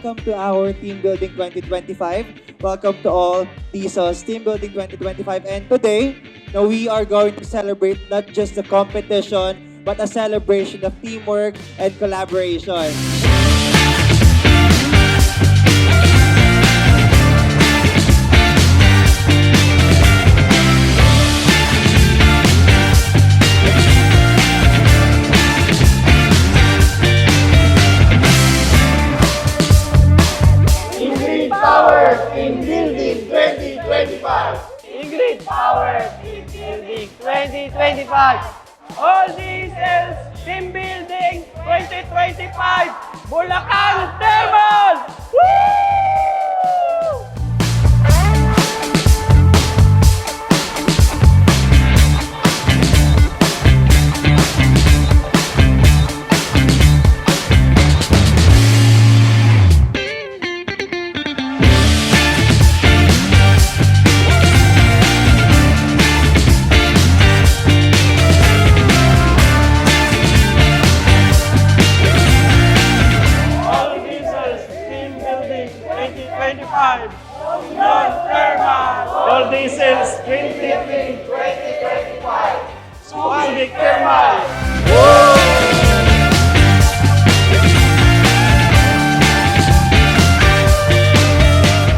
welcome to our Team Building 2025. Welcome to all Diesel's Team Building 2025. And today, we are going to celebrate not just the competition, but a celebration of teamwork and collaboration. Team Building 2025! Ingrid Power Team Building 2025! All Diesels Team Building 2025! Bulacan Thermal! Woo! All Diesels Green Building 2025. Subic Thermal.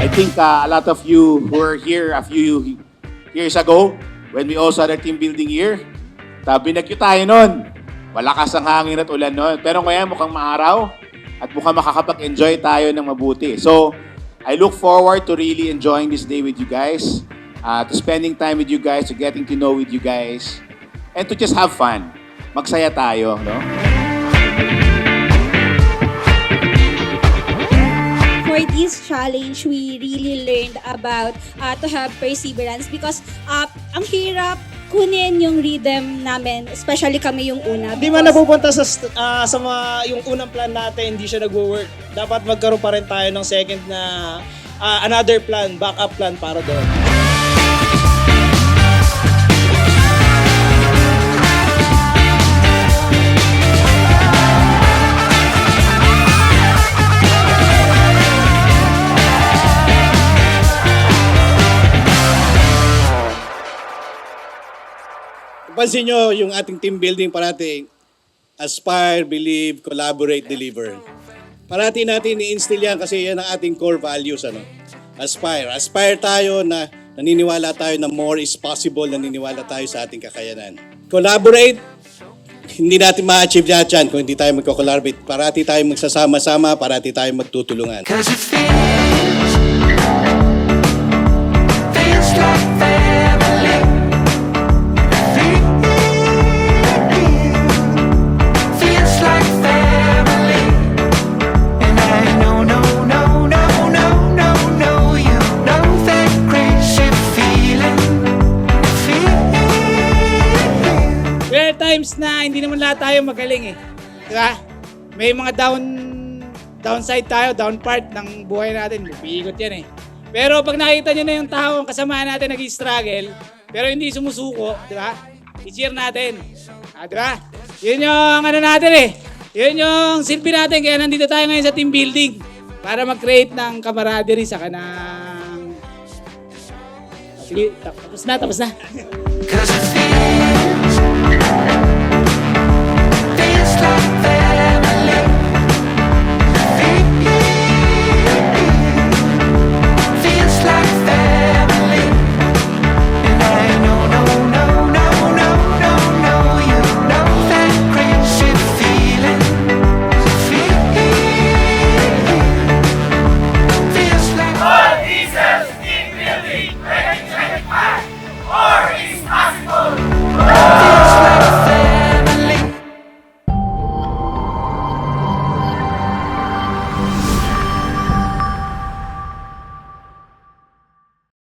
I think a lot of you who were here a few years ago when we also had our team building year, binagyo tayo nun. Malakas ang hangin at ulan nun. Pero ngayon mukhang maaraw at mukhang makakapag-enjoy tayo ng mabuti. So, I look forward to really enjoying this day with you guys, to spending time with you guys, to getting to know with you guys, and to just have fun. Magsaya tayo, no? For this challenge, we really learned about to have perseverance because ang hirap kunin yung rhythm namin, especially kami yung una. Hindi man napupunta sa yung unang plan natin, hindi siya nag-work. Dapat magkaroon pa rin tayo ng second na another plan, backup plan para doon. Pansin nyo yung ating team building parating, aspire, believe, collaborate, deliver. Parati natin i-instill yan kasi yan ang ating core values. Aspire. Aspire tayo na naniniwala tayo na more is possible, naniniwala tayo sa ating kakayanan. Collaborate, hindi natin ma-achieve yan kung hindi tayo magko-collaborate. Parati tayo magsasama-sama, parati tayo magtutulungan. Feels like family. Feels like family. And I know, no, you know that crazy feeling. There are times na hindi naman lahat tayo magaling eh. Diba? May mga downside tayo, down part ng buhay natin. Bigot yan eh. Pero pag nakita nyo na yung tao, kasama natin nag-struggle, pero hindi sumusuko, di ba? I-cheer natin. Di ba? Yun yung ano natin eh. Yun yung silbi natin. Kaya nandito tayo ngayon sa team building para mag-create ng camaraderie sa kanang... Sige, tapos na. Cause it feels